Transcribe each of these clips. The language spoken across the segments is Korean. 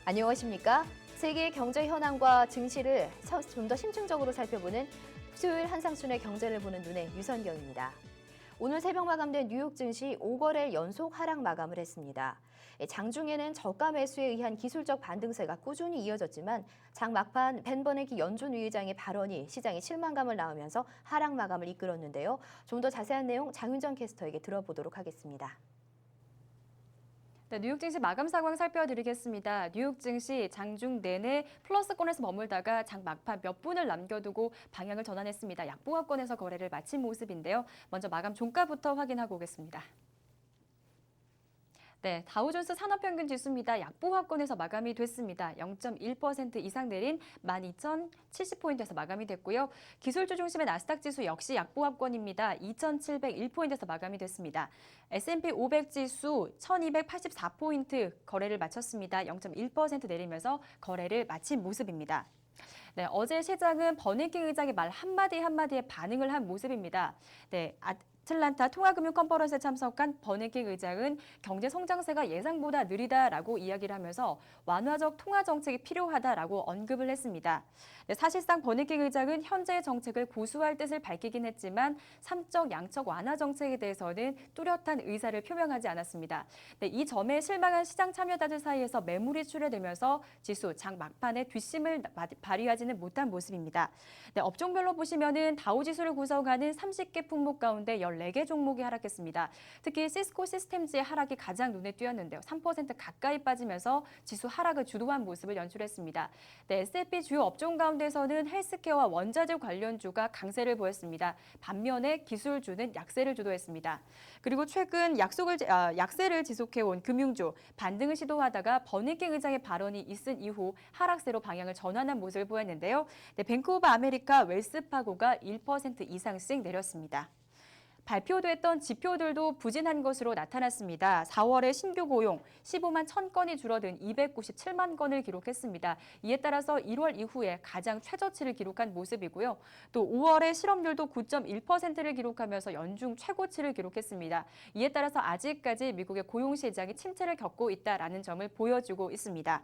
안녕하십니까? 세계 경제 현황과 증시를 좀 더 심층적으로 살펴보는 수요일 한상순의 경제를 보는 눈의 유선경입니다. 오늘 새벽 마감된 뉴욕 증시 5거래일 연속 하락 마감을 했습니다. 장중에는 저가 매수에 의한 기술적 반등세가 꾸준히 이어졌지만 장 막판 벤 버냉키 연준 위의장의 발언이 시장에 실망감을 낳으면서 하락 마감을 이끌었는데요. 좀 더 자세한 내용 장윤정 캐스터에게 들어보도록 하겠습니다. 네, 뉴욕 증시 마감 상황 살펴드리겠습니다. 뉴욕 증시 장중 내내 플러스권에서 머물다가 장 막판 몇 분을 남겨두고 방향을 전환했습니다. 약보합권에서 거래를 마친 모습인데요. 먼저 마감 종가부터 확인하고 오겠습니다. 네, 다우존스 산업평균 지수입니다. 약보합권에서 마감이 됐습니다. 0.1% 이상 내린 12,070포인트에서 마감이 됐고요. 기술주 중심의 나스닥 지수 역시 약보합권입니다. 2,701포인트에서 마감이 됐습니다. S&P 500 지수 1,284포인트 거래를 마쳤습니다. 0.1% 내리면서 거래를 마친 모습입니다. 네, 어제 시장은 버냉키 의장의 말 한마디 한마디에 반응을 한 모습입니다. 네, 아틀란타 통화금융 컨퍼런스에 참석한 버냉키 의장은 경제 성장세가 예상보다 느리다라고 이야기를 하면서 완화적 통화 정책이 필요하다라고 언급을 했습니다. 네, 사실상 버냉키 의장은 현재의 정책을 고수할 뜻을 밝히긴 했지만 삼적 양적 완화 정책에 대해서는 뚜렷한 의사를 표명하지 않았습니다. 네, 이 점에 실망한 시장 참여자들 사이에서 매물이 출회되면서 지수 장 막판에 뒷심을 발휘하지는 못한 모습입니다. 네, 업종별로 보시면은 다우 지수를 구성하는 30개 품목 가운데 14개 종목이 하락했습니다. 특히 시스코 시스템즈의 하락이 가장 눈에 띄었는데요. 3% 가까이 빠지면서 지수 하락을 주도한 모습을 연출했습니다. 네, S&P 주요 업종 가운데서는 헬스케어와 원자재 관련주가 강세를 보였습니다. 반면에 기술주는 약세를 주도했습니다. 그리고 최근 약세를 지속해온 금융주 반등을 시도하다가 버냉키 의장의 발언이 있은 이후 하락세로 방향을 전환한 모습을 보였는데요. 네, 뱅크 오브 아메리카 웰스파고가 1% 이상씩 내렸습니다. 발표됐던 지표들도 부진한 것으로 나타났습니다. 4월에 신규 고용 15만 1,000건이 줄어든 297만 건을 기록했습니다. 이에 따라서 1월 이후에 가장 최저치를 기록한 모습이고요. 또 5월에 실업률도 9.1%를 기록하면서 연중 최고치를 기록했습니다. 이에 따라서 아직까지 미국의 고용 시장이 침체를 겪고 있다라는 점을 보여주고 있습니다.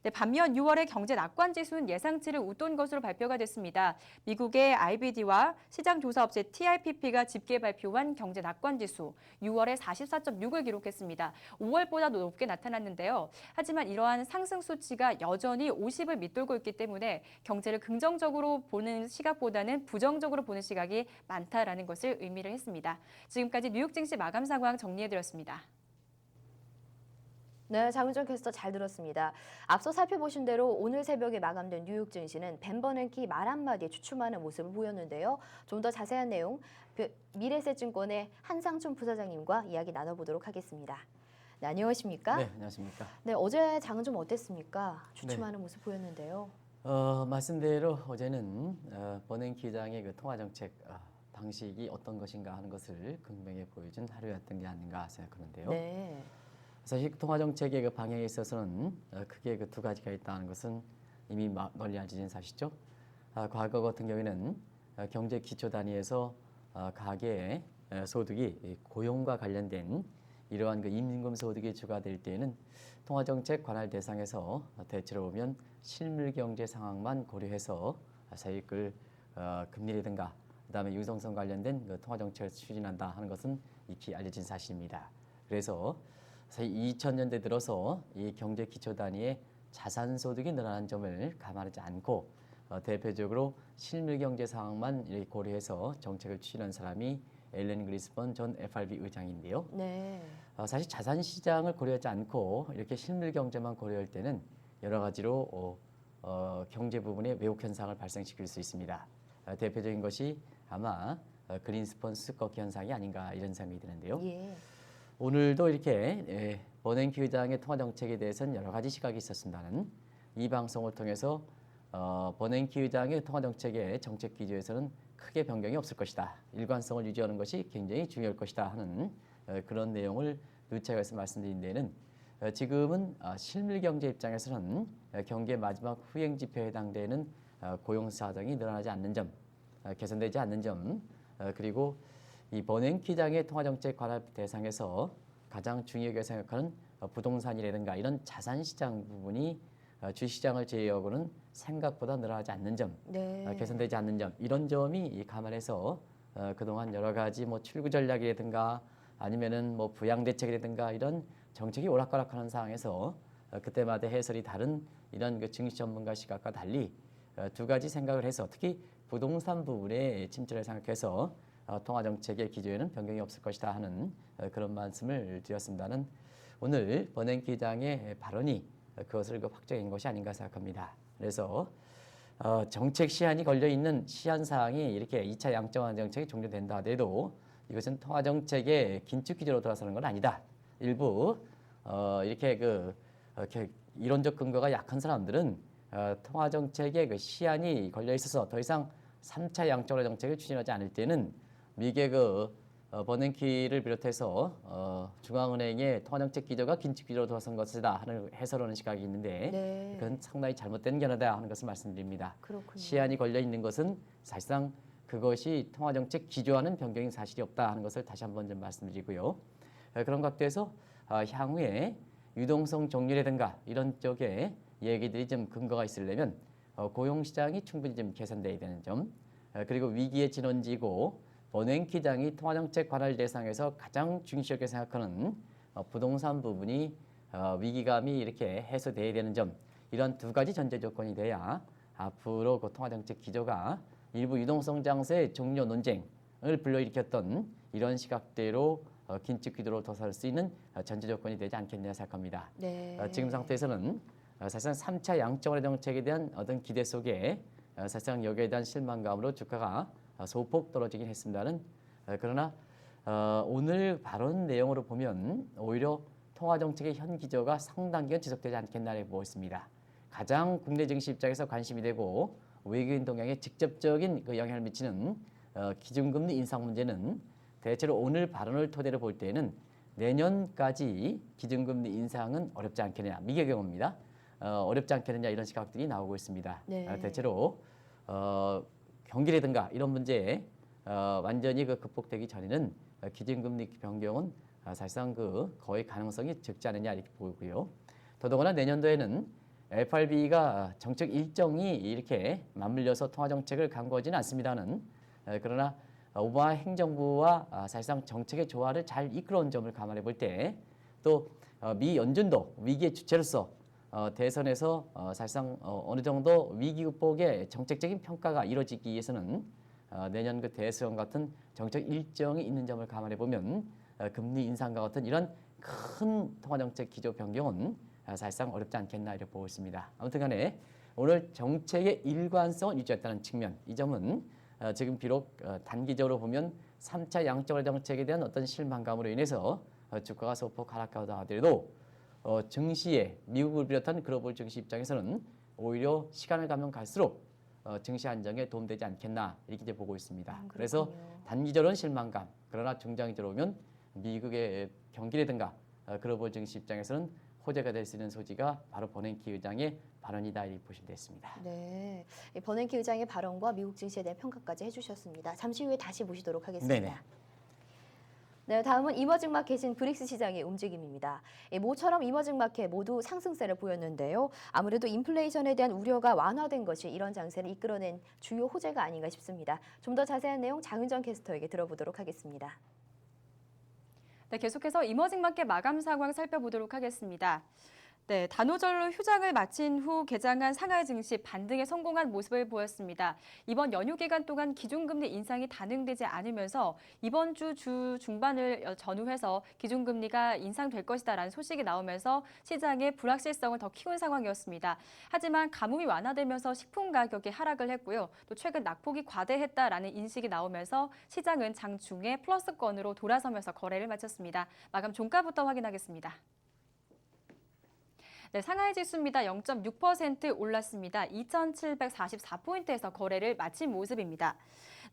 네, 반면 6월의 경제 낙관 지수는 예상치를 웃돈 것으로 발표가 됐습니다. 미국의 IBD와 시장조사업체 TIPP가 집계 발표한 경제 낙관 지수 6월에 44.6을 기록했습니다. 5월보다도 높게 나타났는데요. 하지만 이러한 상승 수치가 여전히 50을 밑돌고 있기 때문에 경제를 긍정적으로 보는 시각보다는 부정적으로 보는 시각이 많다라는 것을 의미를 했습니다. 지금까지 뉴욕 증시 마감 상황 정리해드렸습니다. 네, 장윤정 캐스터 잘 들었습니다. 앞서 살펴보신 대로 오늘 새벽에 마감된 뉴욕 증시는 벤 버냉키 말 한마디에 주춤하는 모습을 보였는데요. 좀 더 자세한 내용 미래에셋증권의 한상춘 부사장님과 이야기 나눠보도록 하겠습니다. 네, 안녕하십니까? 네, 안녕하십니까? 네, 어제 장은 좀 어땠습니까? 주춤하는 모습 보였는데요. 말씀대로 어제는 버냉키 의장의 그 통화정책 방식이 어떤 것인가 하는 것을 극명히 보여준 하루였던 게 아닌가 생각하는데요. 네. 사실 통화정책의 그 방향에 있어서는 크게 그 두 가지가 있다는 것은 이미 널리 알려진 사실이죠. 과거 같은 경우에는 경제 기초 단위에서 가계의 소득이 고용과 관련된 이러한 그 임금 소득이 추가될 때에는 통화정책 관할 대상에서 대체로 보면 실물 경제 상황만 고려해서 사익을 금리라든가 그다음에 유동성 관련된 그 통화정책을 추진한다 하는 것은 익히 알려진 사실입니다. 그래서 2000년대 들어서 이 경제 기초 단위의 자산 소득이 늘어난 점을 감안하지 않고 대표적으로 실물 경제 상황만 이렇게 고려해서 정책을 추진한 사람이 앨런 그리스번 전 FRB 의장인데요. 네. 사실 자산 시장을 고려하지 않고 이렇게 실물 경제만 고려할 때는 여러 가지로 경제 부분에 왜곡 현상을 발생시킬 수 있습니다. 대표적인 것이 아마 그린스펀 스쿼트 현상이 아닌가 이런 생각이 드는데요. 예. 오늘도 이렇게 버냉키 의장의 통화 정책에 대해서는 여러 가지 시각이 있었습니다는 이 방송을 통해서 버냉키 의장의 통화정책의 정책 기조에서는 크게 변경이 없을 것이다. 일관성을 유지하는 것이 굉장히 중요할 것이다 하는 그런 내용을 누차해서 말씀드린 데는 지금은 실밀경제 입장에서는 경기의 마지막 후행 지표에 해당되는 고용 사정이 늘어나지 않는 점, 개선되지 않는 점, 그리고 이 버냉키 의장의 통화정책 관할 대상에서 가장 중요하게 생각하는 부동산이라든가 이런 자산시장 부분이 주시장을 제외하고는 생각보다 늘어나지 않는 점, 네. 개선되지 않는 점 이런 점이 감안해서 그동안 여러 가지 뭐 출구 전략이라든가 아니면은 뭐 부양 대책이라든가 이런 정책이 오락가락하는 상황에서 그때마다 해설이 다른 이런 그 증시 전문가 시각과 달리 두 가지 생각을 해서 특히 부동산 부분에 침체를 생각해서 통화 정책의 기조에는 변경이 없을 것이다 하는 그런 말씀을 드렸습니다는 오늘 버냉키 의장의 발언이 그것을 확정한 것이 아닌가 생각합니다. 그래서 정책 시한이 걸려 있는 시한 사항이 이렇게 2차 양적 정책이 종료된다 하더라도 이것은 통화 정책의 긴축 기조로 돌아서는 건 아니다. 일부 이렇게 이렇게 이론적 근거가 약한 사람들은 통화 정책의 그 시한이 걸려 있어서 더 이상 3차 양적 정책을 추진하지 않을 때는 미국의 버냉키를 비롯해서 중앙은행의 통화정책 기조가 긴축 기조로 돌아선 것이다 하는 해설하는 시각이 있는데 네. 그건 상당히 잘못된 견해다 하는 것을 말씀드립니다. 그렇군요. 시한이 걸려 있는 것은 사실상 그것이 통화정책 기조와는 변경이 사실이 없다 하는 것을 다시 한번 좀 말씀드리고요. 그런 각도에서 향후에 유동성 정리라든가 이런 쪽에 얘기들이 좀 근거가 있으려면 고용시장이 충분히 좀 개선돼야 되는 점, 그리고 위기의 진원지고 버냉키 의장이 통화정책 관할 대상에서 가장 중요하게 생각하는 부동산 부분이 위기감이 이렇게 해소돼야 되는 점, 이런 두 가지 전제 조건이 돼야 앞으로 그 통화정책 기조가 일부 유동성 장세의 종료 논쟁을 불러일으켰던 이런 시각대로 긴축 기조로 도달할 수 있는 전제 조건이 되지 않겠냐 생각합니다. 네. 지금 상태에서는 사실상 3차 양적 정책에 대한 어떤 기대 속에 사실상 여기에 대한 실망감으로 주가가 소폭 떨어지긴 했습니다는 그러나 오늘 발언 내용으로 보면 오히려 통화 정책의 현 기조가 상당 기간 지속되지 않겠나 보고 있습니다. 가장 국내 증시 입장에서 관심이 되고 외국인 동향에 직접적인 그 영향을 미치는 기준금리 인상 문제는 대체로 오늘 발언을 토대로 볼 때는 내년까지 기준금리 인상은 어렵지 않겠느냐, 미국의 경우입니다. 어렵지 않겠느냐 이런 시각들이 나오고 있습니다. 네. 대체로 경기라든가 이런 문제에 완전히 극복되기 전에는 기준금리 변경은 사실상 거의 가능성이 적지 않느냐 이렇게 보고요. 더더구나 내년도에는 FRB가 정책 일정이 이렇게 맞물려서 통화 정책을 강구하지는 않습니다는 그러나 오바마 행정부와 사실상 정책의 조화를 잘 이끌어온 점을 감안해 볼 때 또 미 연준도 위기의 주체로서 대선에서 사실상 어느 정도 위기 극복의 정책적인 평가가 이루어지기 위해서는 내년 그 대선 같은 정책 일정이 있는 점을 감안해 보면 금리 인상과 같은 이런 큰 통화정책 기조 변경은 사실상 어렵지 않겠나 이렇게 보고 있습니다. 아무튼간에 오늘 정책의 일관성을 유지했다는 측면, 이 점은 지금 비록 단기적으로 보면 3차 양적 정책에 대한 어떤 실망감으로 인해서 주가가 소폭 하락하다 하더라도 증시에 미국을 비롯한 글로벌 증시 입장에서는 오히려 시간을 가면 갈수록 증시 안정에 도움되지 않겠나 이렇게 이제 보고 있습니다. 그래서 단기적으로는 실망감, 그러나 중장기적으로 보면 미국의 경기라든가 글로벌 증시 입장에서는 호재가 될 수 있는 소지가 바로 버냉키 의장의 발언이다 이렇게 보시면 되겠습니다. 네, 이 버냉키 의장의 발언과 미국 증시에 대한 평가까지 해주셨습니다. 잠시 후에 다시 모시도록 하겠습니다. 네네. 네, 다음은 이머징 마켓인 브릭스 시장의 움직임입니다. 모처럼 이머징 마켓 모두 상승세를 보였는데요. 아무래도 인플레이션에 대한 우려가 완화된 것이 이런 장세를 이끌어낸 주요 호재가 아닌가 싶습니다. 좀 더 자세한 내용 장윤정 캐스터에게 들어보도록 하겠습니다. 네, 계속해서 이머징 마켓 마감 상황 살펴보도록 하겠습니다. 네, 단오절로 휴장을 마친 후 개장한 상하이 증시 반등에 성공한 모습을 보였습니다. 이번 연휴 기간 동안 기준금리 인상이 단행되지 않으면서 이번 주 중반을 전후해서 기준금리가 인상될 것이다라는 소식이 나오면서 시장의 불확실성을 더 키운 상황이었습니다. 하지만 가뭄이 완화되면서 식품 가격이 하락을 했고요. 또 최근 낙폭이 과대했다라는 인식이 나오면서 시장은 장중에 플러스권으로 돌아서면서 거래를 마쳤습니다. 마감 종가부터 확인하겠습니다. 네, 상하이 지수입니다. 0.6% 올랐습니다. 2,744포인트에서 거래를 마친 모습입니다.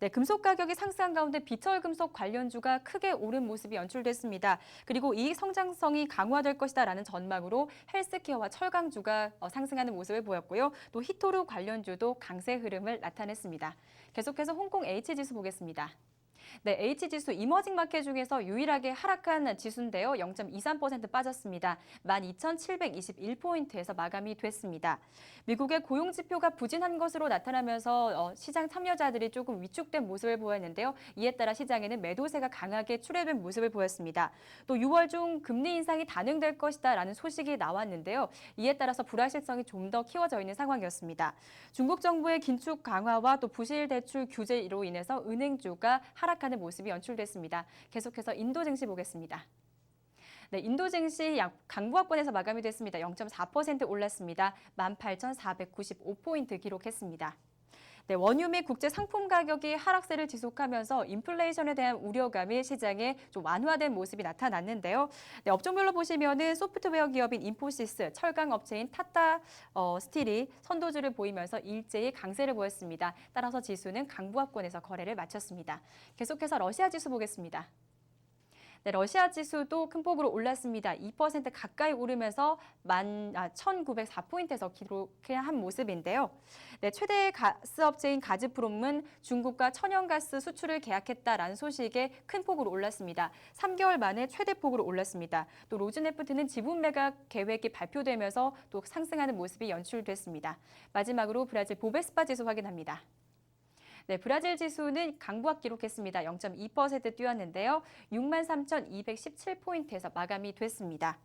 네, 금속 가격이 상승한 가운데 비철 금속 관련주가 크게 오른 모습이 연출됐습니다. 그리고 이익 성장성이 강화될 것이다라는 전망으로 헬스케어와 철강주가 상승하는 모습을 보였고요. 또 히토류 관련주도 강세 흐름을 나타냈습니다. 계속해서 홍콩 H지수 보겠습니다. 네, H지수 이머징 마켓 중에서 유일하게 하락한 지수인데요. 0.23% 빠졌습니다. 12,721포인트에서 마감이 됐습니다. 미국의 고용 지표가 부진한 것으로 나타나면서 시장 참여자들이 조금 위축된 모습을 보였는데요. 이에 따라 시장에는 매도세가 강하게 출회된 모습을 보였습니다. 또 6월 중 금리 인상이 단행될 것이다라는 소식이 나왔는데요. 이에 따라서 불확실성이 좀 더 키워져 있는 상황이었습니다. 중국 정부의 긴축 강화와 또 부실 대출 규제로 인해서 은행주가 하락하는 모습이 연출됐습니다. 계속해서 인도 증시 보겠습니다. 네, 인도 증시 강보합권에서 마감이 됐습니다. 0.4% 올랐습니다. 18,495포인트 기록했습니다. 네, 원유 및 국제 상품 가격이 하락세를 지속하면서 인플레이션에 대한 우려감이 시장에 좀 완화된 모습이 나타났는데요. 네, 업종별로 보시면은 소프트웨어 기업인 인포시스, 철강 업체인 타타 스틸이 선도주를 보이면서 일제히 강세를 보였습니다. 따라서 지수는 강보합권에서 거래를 마쳤습니다. 계속해서 러시아 지수 보겠습니다. 네, 러시아 지수도 큰 폭으로 올랐습니다. 2% 가까이 오르면서 1,904포인트에서 기록한 모습인데요. 네, 최대 가스 업체인 가즈프롬은 중국과 천연가스 수출을 계약했다라는 소식에 큰 폭으로 올랐습니다. 3개월 만에 최대 폭으로 올랐습니다. 또 로즈네프트는 지분 매각 계획이 발표되면서 또 상승하는 모습이 연출됐습니다. 마지막으로 브라질 보베스파 지수 확인합니다. 네, 브라질 지수는 강보합 기록했습니다. 0.2% 뛰었는데요. 63,217포인트에서 마감이 됐습니다.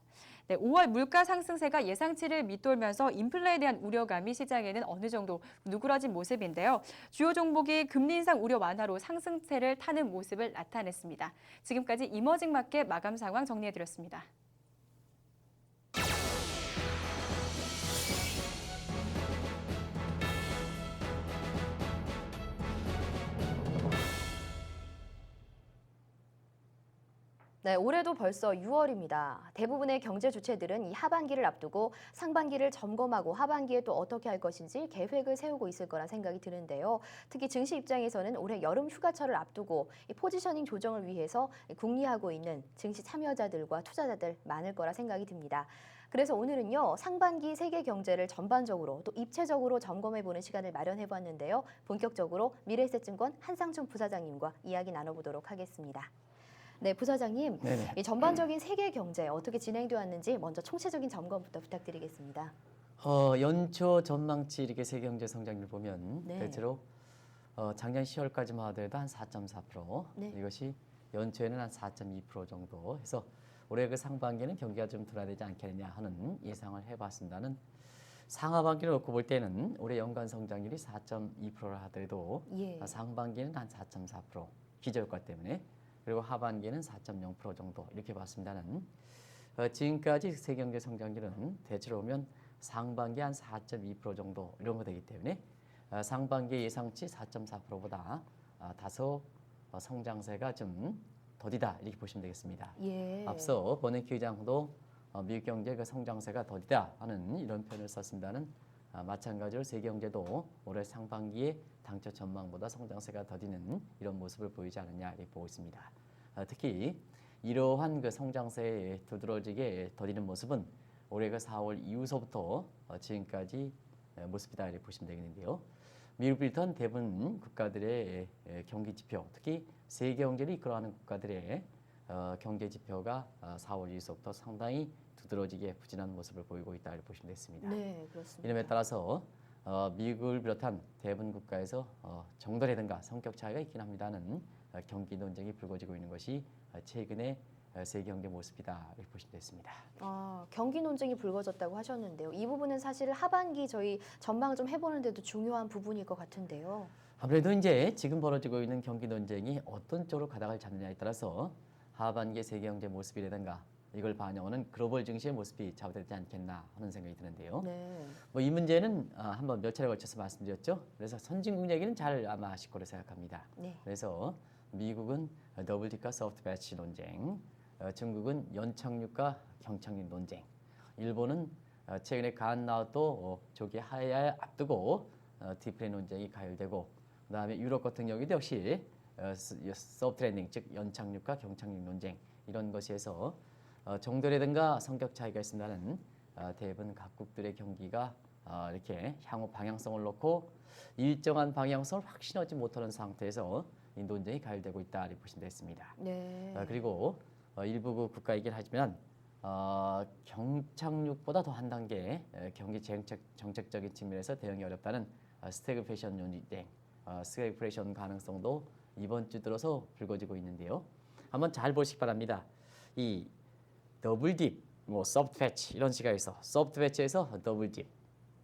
네, 5월 물가 상승세가 예상치를 밑돌면서 인플레에 대한 우려감이 시장에는 어느 정도 누그러진 모습인데요. 주요 종목이 금리 인상 우려 완화로 상승세를 타는 모습을 나타냈습니다. 지금까지 이머징 마켓 마감 상황 정리해드렸습니다. 네, 올해도 벌써 6월입니다. 대부분의 경제 주체들은 이 하반기를 앞두고 상반기를 점검하고 하반기에 또 어떻게 할 것인지 계획을 세우고 있을 거란 생각이 드는데요. 특히 증시 입장에서는 올해 여름 휴가철을 앞두고 이 포지셔닝 조정을 위해서 궁리하고 있는 증시 참여자들과 투자자들 많을 거라 생각이 듭니다. 그래서 오늘은요, 상반기 세계 경제를 전반적으로 또 입체적으로 점검해보는 시간을 마련해봤는데요. 본격적으로 미래에셋증권 한상준 부사장님과 이야기 나눠보도록 하겠습니다. 네, 부사장님, 네네. 이 전반적인 세계 경제 어떻게 진행되어 왔는지 먼저 총체적인 점검부터 부탁드리겠습니다. 연초 전망치 이렇게 세계 경제 성장률 보면 네. 대체로 작년 10월까지만 하더라도 한 4.4%, 네. 이것이 연초에는 한 4.2% 정도 해서 올해 그 상반기는 경기가 좀 둔화되지 않겠느냐 하는 예상을 해봤습니다는 상하반기를 놓고 볼 때는 올해 연간 성장률이 4.2%를 하더라도 예. 상반기는 한 4.4% 기저효과 때문에 그리고 하반기에는 4.0% 정도 이렇게 봤습니다는 지금까지 세계 경제 성장률은 대체로 보면 상반기 한 4.2% 정도 이런 거 되기 때문에 상반기 예상치 4.4%보다 다소 성장세가 좀 더디다 이렇게 보시면 되겠습니다. 예. 앞서 버냉키 의장도 미국 경제 그 성장세가 더디다 하는 이런 표현을 썼습니다는 마찬가지로 세계 경제도 올해 상반기에 당초 전망보다 성장세가 더디는 이런 모습을 보이지 않느냐 이렇게 보고 있습니다. 특히 이러한 그 성장세에 두드러지게 더디는 모습은 올해 그 4월 이후서부터 지금까지 모습이다 이렇게 보시면 되겠는데요. 미국 비롯한 대부분 국가들의 경기 지표, 특히 세계 경제를 이끌어가는 국가들의 경제 지표가 4월 이후서부터 상당히 두드러지게 부진한 모습을 보이고 있다 이렇게 보시면 되겠습니다. 네, 그렇습니다. 이름에 따라서 미국을 비롯한 대부분 국가에서 정도라든가 성격 차이가 있긴 합니다는 경기 논쟁이 불거지고 있는 것이 최근의 세계 경제 모습이다 이렇게 보시면 되겠습니다. 경기 논쟁이 불거졌다고 하셨는데요. 이 부분은 사실 하반기 저희 전망을 좀 해보는데도 중요한 부분일 것 같은데요. 아무래도 이제 지금 벌어지고 있는 경기 논쟁이 어떤 쪽으로 가닥을 잡느냐에 따라서 하반기의 세계 경제 모습이라든가 이걸 반영하는 글로벌 증시의 모습이 좌우되지 않겠나 하는 생각이 드는데요. 네. 이 문제는 한번 몇 차례 걸쳐서 말씀드렸죠. 그래서 선진국 얘기는 잘 아마 아실 거로 생각합니다. 네. 그래서 미국은 더블디과 소프트 배치 논쟁, 중국은 연착륙과 경착륙 논쟁, 일본은 최근에 간나우도 조기 하야에 앞두고 디플레 논쟁이 가열되고 그다음에 유럽 같은 경우도 역시 서브트레이닝 즉 연착륙과 경착륙 논쟁 이런 것에서 정도라든가 성격 차이가 있습니다는 대부분 각국들의 경기가 이렇게 향후 방향성을 놓고 일정한 방향성을 확신하지 못하는 상태에서 이 논쟁이 가열되고 있다 이렇게 보시면 되겠습니다. 네. 그리고 일부 그 국가이긴 하지만 경착륙보다 더 한 단계 경기 정책적인 측면에서 대응이 어렵다는 스태그플레이션 논쟁, 스태그플레이션 가능성도 이번 주 들어서 불거지고 있는데요. 한번 잘 보시기 바랍니다. 이 더블 딥, 뭐 서브트 패치 이런 식으로 해서 서브트 패치에서 더블 딥,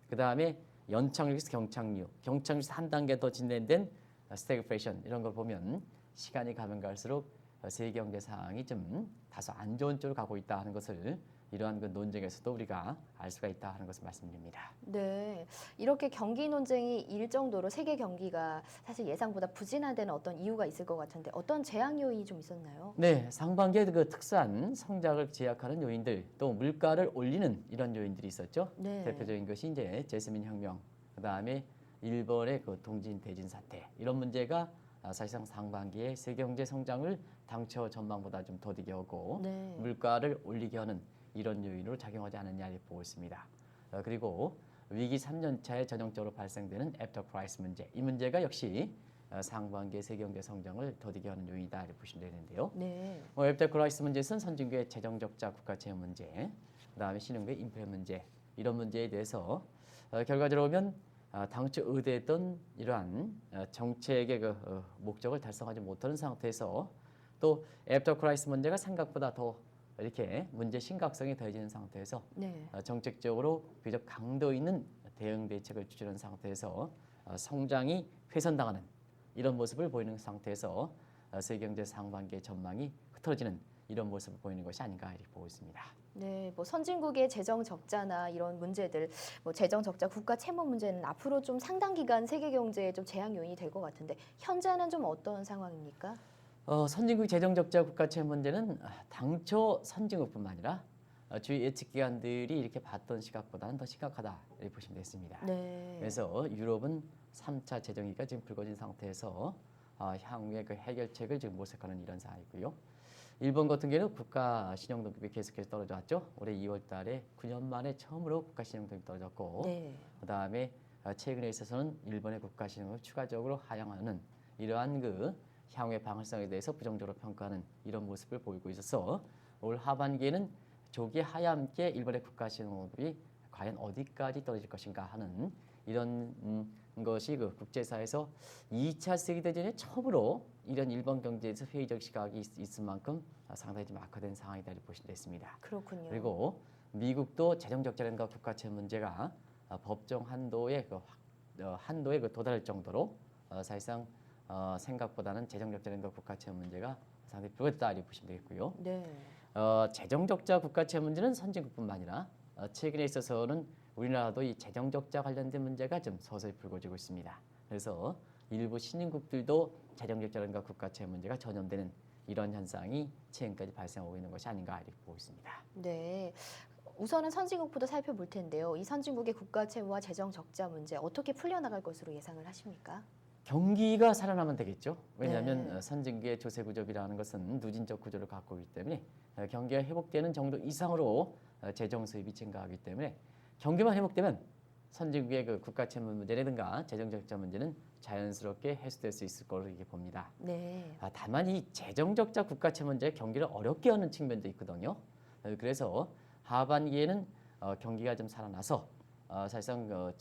그 다음에 연착륙에서 경착륙, 경착륙에서 한 단계 더 진행된 스태그플레이션 이런 걸 보면 시간이 가면 갈수록 세계 경제 상황이 좀 다소 안 좋은 쪽으로 가고 있다 하는 것을 이러한 그 논쟁에서도 우리가 알 수가 있다 하는 것을 말씀드립니다. 네, 이렇게 경기 논쟁이 일 정도로 세계 경기가 사실 예상보다 부진한 데는 어떤 이유가 있을 것 같은데 어떤 재앙 요인이 좀 있었나요? 네, 상반기에 그 특수한 성장을 제약하는 요인들, 또 물가를 올리는 이런 요인들이 있었죠. 네. 대표적인 것이 이제 제스민 혁명, 그 다음에 일본의 그 동진 대진 사태 이런 문제가 사실상 상반기에 세계 경제 성장을 당초 전망보다 좀 더디게 하고 네. 물가를 올리게 하는 이런 요인으로 작용하지 않았냐 이렇게 보고 있습니다. 그리고 위기 3년 차에 전형적으로 발생되는 애프터 크라이시스 문제, 이 문제가 역시 상반기의 세계 경제 성장을 더디게 하는 요인이다 이렇게 보시면 되는데요. 네. 애프터 크라이시스 문제는 선진국의 재정 적자, 국가 채용 문제, 그다음에 신흥국의 인플레 문제 이런 문제에 대해서 결과적으로 보면 당초 의도했던 이러한 정책의 그 목적을 달성하지 못하는 상태에서 또 애프터 크라이시스 문제가 생각보다 더 이렇게 문제 심각성이 더해지는 상태에서 네. 정책적으로 비교적 강도 있는 대응 대책을 추진한 상태에서 성장이 훼손당하는 이런 모습을 보이는 상태에서 세계 경제 상반기의 전망이 흐트러지는 이런 모습을 보이는 것이 아닌가 이렇게 보고 있습니다. 네, 뭐 선진국의 재정 적자나 이런 문제들, 뭐 재정 적자, 국가 채무 문제는 앞으로 좀 상당 기간 세계 경제에 좀 재앙 요인이 될 것 같은데 현재는 좀 어떤 상황입니까? 선진국 재정 적자 국가 채무 문제는 당초 선진국뿐만 아니라 주요 예측 기관들이 이렇게 봤던 시각보다는 더 심각하다 이렇게 보시면 되겠습니다. 네. 그래서 유럽은 3차 재정위기가 지금 불거진 상태에서 향후의 그 해결책을 지금 모색하는 이런 상황이고요. 일본 같은 경우는 국가 신용등급이 계속해서 떨어져 왔죠. 올해 2월 달에 9년 만에 처음으로 국가 신용등급이 떨어졌고 네. 그다음에 최근에 있어서는 일본의 국가 신용을 추가적으로 하향하는 이러한 그 향후의 방향성에 대해서 부정적으로 평가하는 이런 모습을 보이고 있어서 올 하반기에는 조기 하향께 일본의 국가 신용등급이 과연 어디까지 떨어질 것인가 하는 이런 것이 그 국제사에서 2차 세계대전에 처음으로 이런 일본 경제에서 회의적 시각이 있을 만큼 상당히 좀 악화된 상황이다 이렇게 보시면 되겠습니다. 그렇군요. 그리고 미국도 재정 적자라든가 국가 채무 문제가 법정 한도에 한도에 도달할 정도로 사실상 생각보다는 재정 적자라든가 국가 채무 문제가 상당히 불거졌다 이렇게 보시면 되겠고요. 네. 재정 적자 국가 채무 문제는 선진국뿐만 아니라 최근에 있어서는 우리나라도 이 재정 적자 관련된 문제가 좀 서서히 불거지고 있습니다. 그래서 일부 신흥국들도 재정 적자라든가 국가 채무 문제가 전염되는 이런 현상이 최근까지 발생하고 있는 것이 아닌가 이렇게 보고 있습니다. 네. 우선은 선진국부터 살펴볼 텐데요. 이 선진국의 국가 채무와 재정 적자 문제 어떻게 풀려나갈 것으로 예상을 하십니까? 경기가 살아나면 되겠죠. 왜냐하면 네. 선진국의 조세 구조비라는 것은 누진적 구조를 갖고 있기 때문에 경기가 회복되는 정도 이상으로 재정 수입이 증가하기 때문에 경기만 회복되면 선진국의 그 국가 채무 문제라든가 재정 적자 문제는 자연스럽게 해소될 수 있을 거로 이렇게 봅니다. 네. 다만 이 재정 적자 국가 채무 문제 경기를 어렵게 하는 측면도 있거든요. 그래서 하반기에는 경기가 좀 살아나서 사실상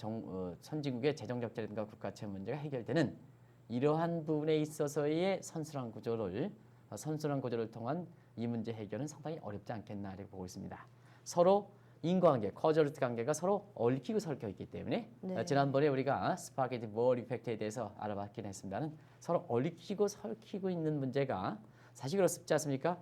선진국의 재정 적자라든가 국가 채무 문제가 해결되는 이러한 부분에 있어서의 선순환 구조를 통한 이 문제 해결은 상당히 어렵지 않겠나 이렇게 보고 있습니다. 서로 인과관계, 커저리티 관계가 서로 얽히고 설켜 있기 때문에 네. 지난번에 우리가 스파게티 볼 이펙트에 대해서 알아봤긴 했습니다는 서로 얽히고 설키고 있는 문제가 사실 그렇지 않습니까?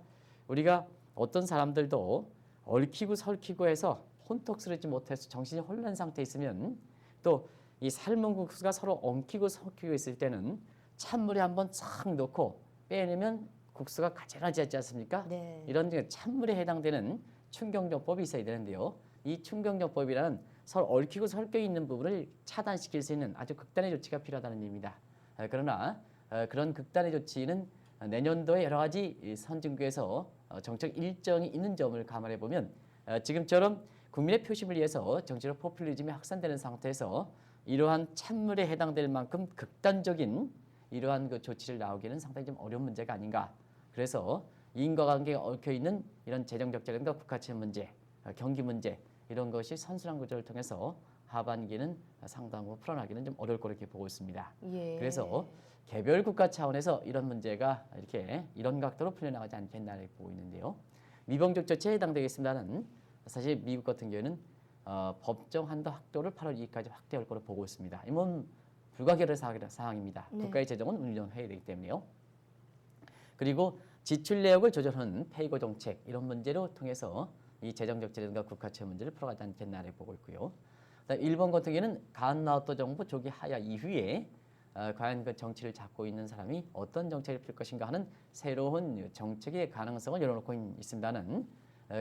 우리가 어떤 사람들도 얽히고 설키고 해서 혼톡스럽지 못해서 정신이 혼란 상태에 있으면 또 이 삶은 국수가 서로 엉키고 섞이고 있을 때는 찬물에 한번 싹 넣고 빼내면 국수가 가지런하지 않지 않습니까? 네. 이런 찬물에 해당되는 충격요법이 있어야 되는데요. 이 충격요법이라는 서로 얽히고 설켜 있는 부분을 차단시킬 수 있는 아주 극단의 조치가 필요하다는 얘기입니다. 그러나 그런 극단의 조치는 내년도에 여러 가지 선진국에서 정책 일정이 있는 점을 감안해 보면 지금처럼 국민의 표심을 위해서 정치적 포퓰리즘이 확산되는 상태에서 이러한 찬물에 해당될 만큼 극단적인 이러한 그 조치를 나오기는 상당히 좀 어려운 문제가 아닌가. 그래서 인과관계가 얽혀 있는 이런 재정 적자라든가 국가채 문제, 경기 문제 이런 것이 선순환 구조를 통해서 하반기는 상당히 풀어나기는 좀 어려울 거로 이렇게 보고 있습니다. 예. 그래서 개별 국가 차원에서 이런 문제가 이렇게 이런 각도로 풀려나가지 않겠나 이렇게 보고 있는데요. 미봉적 조치에 해당되겠습니다는 사실 미국 같은 경우에는 법정 한도 확도를 8월 2일까지 확대할 거로 보고 있습니다. 이건 불가결의 사항입니다. 네. 국가의 재정은 운영해야 되기 때문에요. 그리고 지출 내역을 조절하는 페이고 정책 이런 문제로 통해서 이 재정 적자라든가 국가채 문제를 풀어가지 않겠나 이렇게 보고 있고요. 일본 같은 경우에는 간나오토 정부 조기 하야 이후에 과연 그 정치를 잡고 있는 사람이 어떤 정책을 펼 것인가 하는 새로운 정책의 가능성을 열어놓고 있습니다는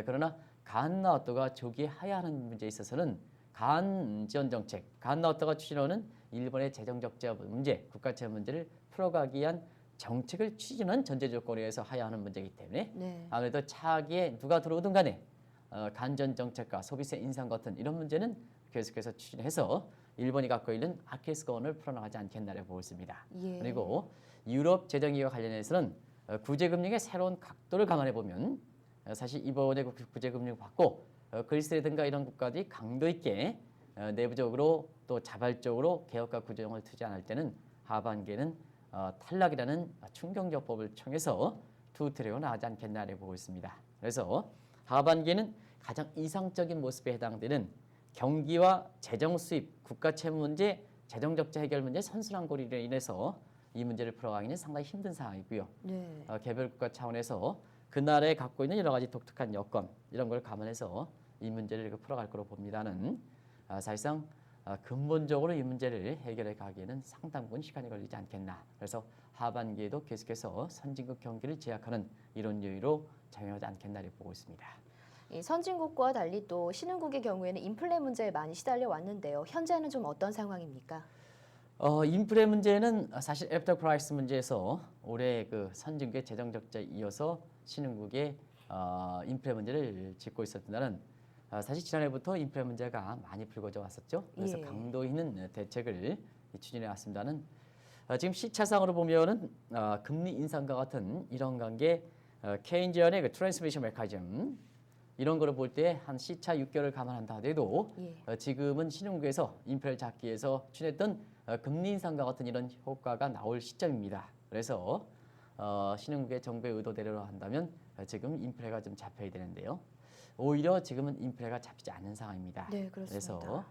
그러나 간나오토가 조기 하야하는 문제에 있어서는 간지원 정책, 간나오토가 추진하는 일본의 재정 적자 문제, 국가채 문제를 풀어가기 위한 정책을 추진하는 전제 조건에 의해서 하야하는 문제이기 때문에 네. 아무래도 차기에 누가 들어오든 간에 간전 정책과 소비세 인상 같은 이런 문제는 계속해서 추진해서 일본이 갖고 있는 아킬레스건을 풀어나가지 않겠나를 보고 있습니다. 예. 그리고 유럽 재정위와 관련해서는 구제금융의 새로운 각도를 감안해 보면 사실 이번에 구제금융 받고 그리스라든가 이런 국가들이 강도 있게 내부적으로 또 자발적으로 개혁과 구제형을 투자할 때는 하반기에는 탈락이라는 충격요법을 통해서 투트랙으로 나가지 않겠나를 보고 있습니다. 그래서 하반기에는 가장 이상적인 모습에 해당되는 경기와 재정 수입, 국가 채무 문제, 재정 적자 해결 문제 선순환 고리로 인해서 이 문제를 풀어가기는 상당히 힘든 상황이고요. 네. 개별 국가 차원에서 그 나라에 갖고 있는 여러 가지 독특한 여건 이런 걸 감안해서 이 문제를 풀어갈 거로 봅니다는 사실상 근본적으로 이 문제를 해결해 가기에는 상당 부분 시간이 걸리지 않겠나. 그래서 하반기에도 계속해서 선진국 경기를 제약하는 이런 요인으로 작용하지 않겠나 이렇게 보고 있습니다. 이 선진국과 달리 또 신흥국의 경우에는 인플레 문제에 많이 시달려 왔는데요. 현재는 좀 어떤 상황입니까? 인플레 문제는 사실 애프터 크라이시스 문제에서 올해 그 선진국의 재정 적자에 이어서 신흥국의 인플레 문제를 짚고 있었다는 사실 지난해부터 인플레 문제가 많이 불거져 왔었죠. 그래서 예. 강도 있는 대책을 추진해 왔습니다는 지금 시차상으로 보면은 금리 인상과 같은 이런 관계 케인지언의 그 트랜스미션 메커니즘 이런 거를 볼 때 한 시차 6개월을 감안한다 하더라도 예. 지금은 신흥국에서 인플레를 잡기 위해서 추진했던 금리 인상과 같은 이런 효과가 나올 시점입니다. 그래서 신흥국의 정부의 의도대로 한다면 지금 인플레가 좀 잡혀야 되는데요. 오히려 지금은 인플레가 잡히지 않는 상황입니다. 네, 그렇습니다. 그래서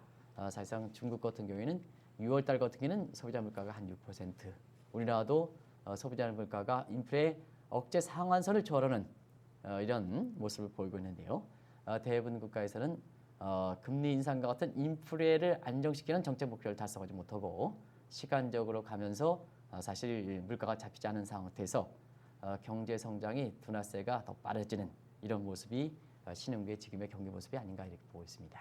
사실상 중국 같은 경우에는 6월 달 같은 경우에는 소비자 물가가 한 6%, 우리나라도 소비자 물가가 인플레 억제 상한선을 초월하는 이런 모습을 보이고 있는데요. 대부분 국가에서는 금리 인상과 같은 인플레를 안정시키는 정책 목표를 달성하지 못하고 시간적으로 가면서 사실 물가가 잡히지 않은 상태에서 경제 성장이 둔화세가 더 빠르지는 이런 모습이 신흥국의 지금의 경기 모습이 아닌가 이렇게 보고 있습니다.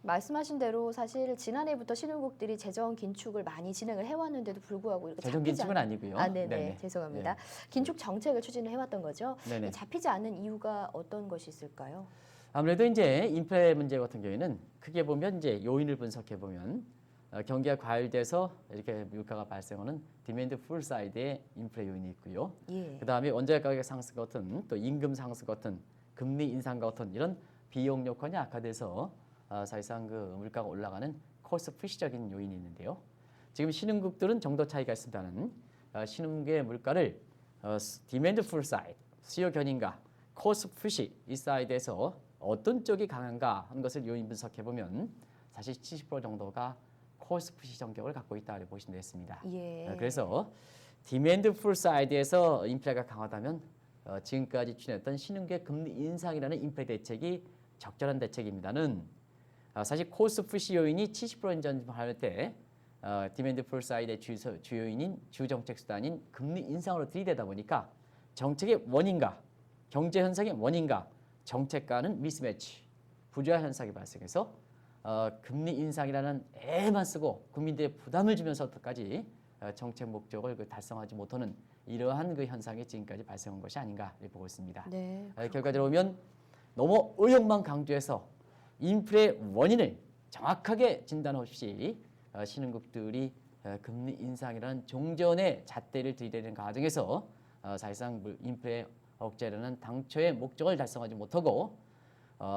말씀하신 대로 사실 지난해부터 신흥국들이 재정 긴축을 많이 진행을 해왔는데도 불구하고 이렇게 재정 잡히지 긴축은 않는- 아니고요. 네네. 네네. 죄송합니다. 네. 긴축 정책을 추진을 해왔던 거죠. 네네. 잡히지 않는 이유가 어떤 것이 있을까요? 아무래도 이제 인플레 문제 같은 경우에는 크게 보면 이제 요인을 분석해 보면 경기가 과열돼서 이렇게 물가가 발생하는 디맨드 풀 사이드의 인플레 요인이 있고요. 예. 그다음에 원자재 가격 상승 같은 또 임금 상승 같은 금리 인상 같은 이런 비용 요건이 악화돼서 사실상 그 물가가 올라가는 코스트 푸시적인 요인이 있는데요. 지금 신흥국들은 정도 차이가 있습니다는 신흥국의 물가를 디맨드 풀 사이드 수요 견인과 코스트 푸시 이 사이드에서 어떤 쪽이 강한가 하는 것을 요인 분석해 보면 사실 70% 정도가 코스트 푸시 성격을 갖고 있다고 보시면 되겠습니다. 예. 그래서 디맨드 풀 사이드에서 인플레가 강하다면 지금까지 추진했던 신흥국의 금리 인상이라는 인플레 대책이 적절한 대책입니다는 사실 코스트 푸시 요인이 70% 전할 때 디맨드 풀 사이드의 주요인인 주정책 수단인 금리 인상으로 들이대다 보니까 정책의 원인과 경제 현상의 원인과 정책과는 미스매치 부조화 현상이 발생해서 금리 인상이라는 애만 쓰고 국민들의 부담을 주면서까지 정책 목적을 달성하지 못하는 이러한 그 현상이 지금까지 발생한 것이 아닌가 이렇게 보고 있습니다. 네. 결과적으로 보면 너무 의욕만 강조해서 인플레의 원인을 정확하게 진단 없이 신흥국들이 금리 인상이라는 종전의 잣대를 들이대는 과정에서 사실상 인플레 억제라는 당초의 목적을 달성하지 못하고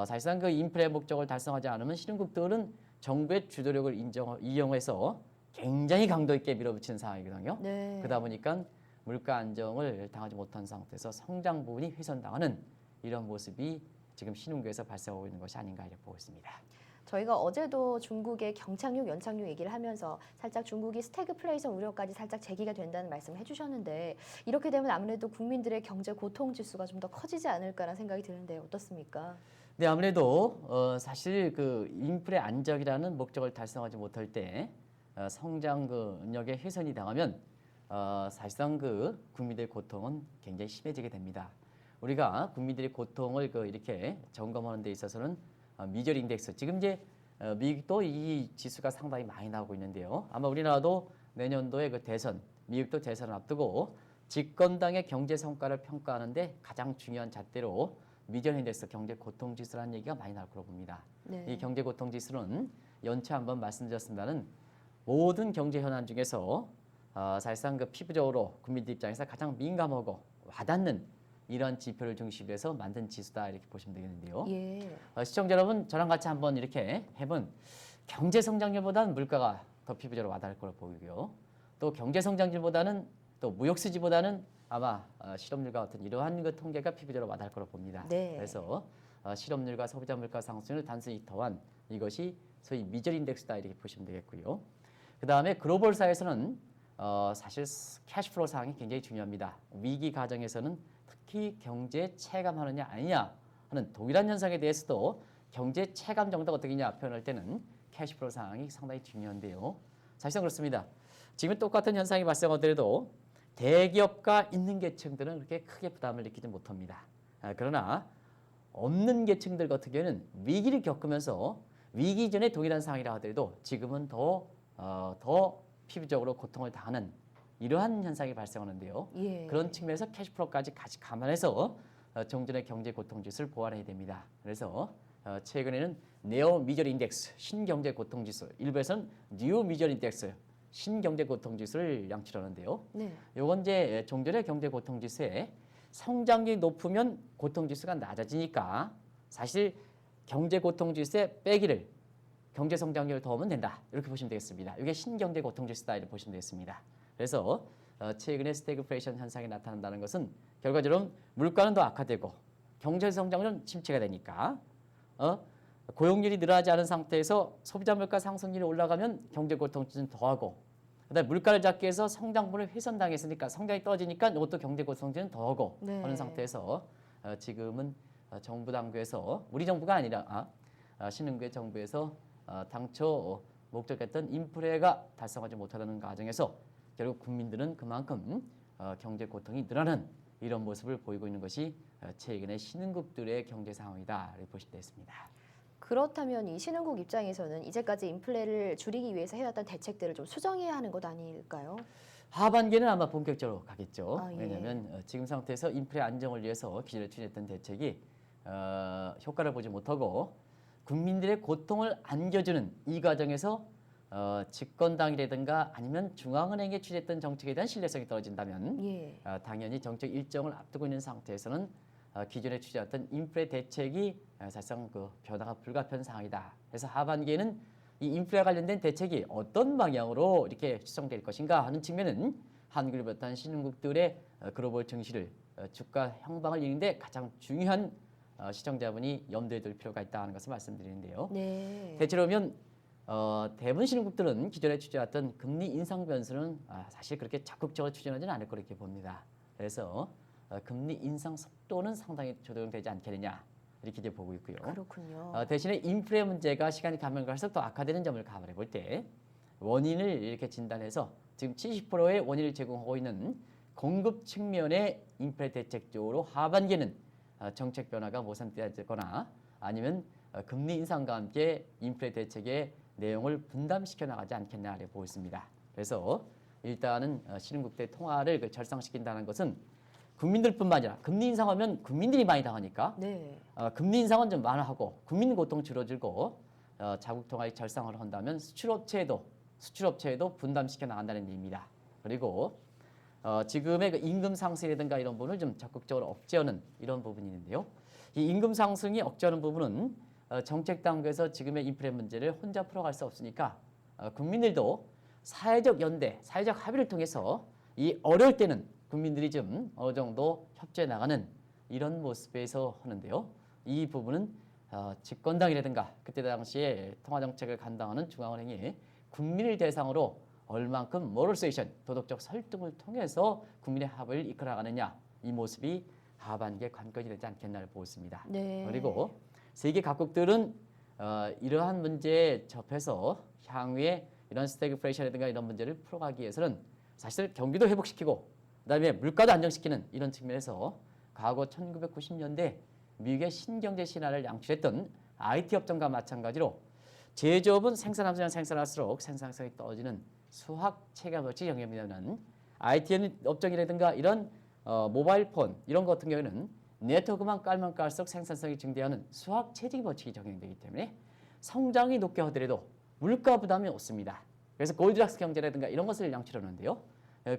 사실상 그 인플레 목적을 달성하지 않으면 신흥국들은 정부의 주도력을 이용해서 굉장히 강도 있게 밀어붙이는 상황이거든요. 네. 그러다 보니까 물가 안정을 당하지 못한 상태에서 성장 부분이 훼손당하는 이런 모습이 지금 신흥국에서 발생하고 있는 것이 아닌가 이렇게 보고 있습니다. 저희가 어제도 중국의 경착륙, 연착륙 얘기를 하면서 살짝 중국이 스태그플레이션 우려까지 살짝 제기가 된다는 말씀을 해주셨는데 이렇게 되면 아무래도 국민들의 경제 고통 지수가 좀 더 커지지 않을까라는 생각이 드는데 어떻습니까? 네, 아무래도 사실 그 인플레 안정이라는 목적을 달성하지 못할 때 성장 그 능력의 훼손이 당하면 사실상 그 국민들의 고통은 굉장히 심해지게 됩니다. 우리가 국민들의 고통을 이렇게 점검하는 데 있어서는 미절 인덱스 지금 이제 미국도 이 지수가 상당히 많이 나오고 있는데요. 아마 우리나라도 내년도에 그 대선, 미국도 대선을 앞두고 집권당의 경제 성과를 평가하는데 가장 중요한 잣대로 미절 인덱스 경제 고통 지수라는 얘기가 많이 나올 거로 봅니다. 네. 이 경제 고통 지수는 연차 한번 말씀드렸습니다는 모든 경제 현안 중에서 사실상 그 피부적으로 국민들 입장에서 가장 민감하고 와닿는 이런 지표를 중심으로 해서 만든 지수다 이렇게 보시면 되겠는데요. 예. 시청자 여러분 저랑 같이 한번 이렇게 해본 경제 성장률보다는 물가가 더 피부적으로 와닿을 거로 보이고요. 또 경제 성장률보다는 또 무역 수지보다는 아마 실업률과 같은 이러한 그 통계가 피부적으로 와닿을 거로 봅니다. 네. 그래서 실업률과 소비자 물가 상승률을 단순히 더한 이것이 소위 미절 인덱스다 이렇게 보시면 되겠고요. 그 다음에 글로벌사에서는 사실 캐시플로우 사항이 굉장히 중요합니다. 위기 가정에서는 특히 경제 체감하느냐 아니냐 하는 동일한 현상에 대해서도 경제 체감 정도가 어떻게냐 표현할 때는 캐시플로우 상황이 상당히 중요한데요. 사실상 그렇습니다. 지금 똑같은 현상이 발생하더라도 대기업가 있는 계층들은 그렇게 크게 부담을 느끼지 못합니다. 그러나 없는 계층들 같은 경우는 위기를 겪으면서 위기 전에 동일한 상황이라 하더라도 지금은 더 피부적으로 고통을 당하는 이러한 현상이 발생하는데요. 예. 그런 측면에서 캐시플로우까지 같이 감안해서 종전의 경제 고통 지수를 보완해야 됩니다. 그래서 최근에는 네오 미절 인덱스 신경제 고통 지수, 일부에서는 뉴 미절 인덱스 신경제 고통 지수를 양치하는데요. 네. 요건 이제 종전의 경제 고통 지수에 성장률이 높으면 고통 지수가 낮아지니까 사실 경제 고통 지수의 빼기를 경제 성장률을 더하면 된다. 이렇게 보시면 되겠습니다. 이게 신경제 고통 지수다 이렇게 보시면 되겠습니다. 그래서 최근에 스태그플레이션 현상이 나타난다는 것은 결과적으로 물가는 더 악화되고 경제 성장률은 침체가 되니까 고용률이 늘어나지 않은 상태에서 소비자 물가 상승률이 올라가면 경제 고통 지수는 더하고 그다음에 물가를 잡기 위해서 성장분을 훼손당했으니까 성장이 떨어지니까 이것도 경제 고통 지수는 더하고 네. 하는 상태에서 지금은 정부 당국에서 우리 정부가 아니라 신흥국의 정부에서 당초 목적했던 인플레가 달성하지 못하는 과정에서 결국 국민들은 그만큼 경제 고통이 늘어나는 이런 모습을 보이고 있는 것이 최근의 신흥국들의 경제 상황이다 이렇게 보시면 되겠습니다. 그렇다면 이 신흥국 입장에서는 이제까지 인플레를 줄이기 위해서 해왔던 대책들을 좀 수정해야 하는 것 아닐까요? 하반기는 아마 본격적으로 가겠죠. 예. 왜냐하면 지금 상태에서 인플레 안정을 위해서 기존에 추진했던 대책이 효과를 보지 못하고 국민들의 고통을 안겨주는 이 과정에서 집권당이라든가 아니면 중앙은행에 취했던 정책에 대한 신뢰성이 떨어진다면 예. 당연히 정책 일정을 앞두고 있는 상태에서는 기존에 취재했던 인플레 대책이 사실상 그 변화가 불가피한 상황이다. 그래서 하반기에는 이 인플레 관련된 대책이 어떤 방향으로 이렇게 추정될 것인가 하는 측면은 한국을 비롯한 신흥국들의 글로벌 증시를 주가 향방을 이루는데 가장 중요한 시청자분이 염두에 둘 필요가 있다는 것을 말씀드리는데요. 네. 대체로 보면 대부분 신흥국들은 기존에 추진했던 금리 인상 변수는 사실 그렇게 적극적으로 추진하지는 않을 거로 이렇게 봅니다. 그래서 금리 인상 속도는 상당히 조정되지 않겠느냐 이렇게 이제 보고 있고요. 그렇군요. 대신에 인플레 문제가 시간이 가면 갈수록 더 악화되는 점을 감안해 볼 때 원인을 이렇게 진단해서 지금 70%의 원인을 제공하고 있는 공급 측면의 인플레 대책 쪽으로 하반기에는 정책 변화가 모산되거나 아니면 금리 인상과 함께 인플레 대책의 내용을 분담시켜 나가지 않겠나 보고 있습니다. 그래서 일단은 신흥국대 통화를 절상시킨다는 것은 국민들뿐만 아니라 금리 인상하면 국민들이 많이 당하니까 네. 금리 인상은 좀 완화하고 국민 고통 줄어들고 자국 통화의 절상을 한다면 수출업체에도 분담시켜 나간다는 의미입니다. 그리고 지금의 그 임금 상승이라든가 이런 부분을 좀 적극적으로 억제하는 이런 부분이 있는데요. 이 임금 상승이 억제하는 부분은 정책 당국에서 지금의 인플레 문제를 혼자 풀어갈 수 없으니까 국민들도 사회적 연대, 사회적 합의를 통해서 이 어려울 때는 국민들이 좀 어느 정도 협조해 나가는 이런 모습에서 하는데요. 이 부분은 집권당이라든가 그때 당시에 통화정책을 감당하는 중앙은행이 국민을 대상으로 얼만큼 모럴세이션, 도덕적 설득을 통해서 국민의 합의를 이끌어가느냐 이 모습이 하반기에 관건이 되지 않겠나 보고 있습니다. 네. 그리고 세계 각국들은 이러한 문제에 접해서 향후에 이런 스태그플레이션이라든가 이런 문제를 풀어가기 위해서는 사실 경기도 회복시키고 그다음에 물가도 안정시키는 이런 측면에서 과거 1990년대 미국의 신경제 신화를 양출했던 IT 업종과 마찬가지로 제조업은 생산하면 생산할수록 생산성이 떨어지는 수학 체계 법칙이 적용되는 IT 업종이라든가 이런 모바일 폰 이런 것 같은 경우에는 네트워크만 깔면 깔수록 생산성이 증대하는 수학 체계 법칙이 적용되기 때문에 성장이 높게 하더라도 물가 부담이 없습니다. 그래서 골드락스 경제라든가 이런 것을 양출하는데요.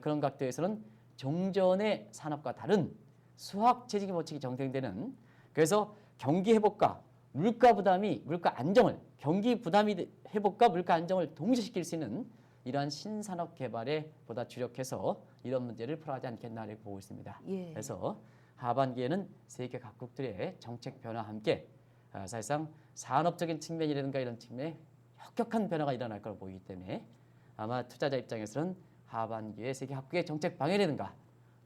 그런 각도에서는 종전의 산업과 다른 수학 체계 법칙이 적용되는 그래서 경기 회복과 물가 부담이 물가 안정을 경기 부담이 회복과 물가 안정을 동시시킬 수 있는 이러한 신산업 개발에 보다 주력해서 이런 문제를 풀어가지 않겠나 보고 있습니다. 예. 그래서 하반기에는 세계 각국들의 정책 변화와 함께 사실상 산업적인 측면이라든가 이런 측면에 혁혁한 변화가 일어날 거로 보이기 때문에 아마 투자자 입장에서는 하반기에 세계 각국의 정책 방향이라든가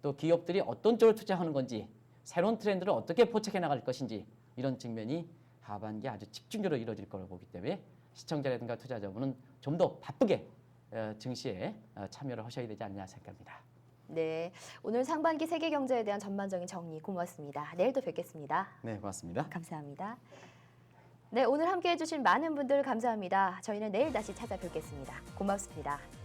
또 기업들이 어떤 쪽으로 투자하는 건지 새로운 트렌드를 어떻게 포착해 나갈 것인지 이런 측면이 하반기에 아주 집중적으로 이루어질 거로 보기 때문에 시청자라든가 투자자분은 좀 더 바쁘게 증시에 참여를 하셔야 되지 않냐 생각합니다. 네. 오늘 상반기 세계 경제에 대한 전반적인 정리 고맙습니다. 내일 또 뵙겠습니다. 네, 고맙습니다. 감사합니다. 네, 오늘 함께해 주신 많은 분들 감사합니다. 저희는 내일 다시 찾아뵙겠습니다. 고맙습니다.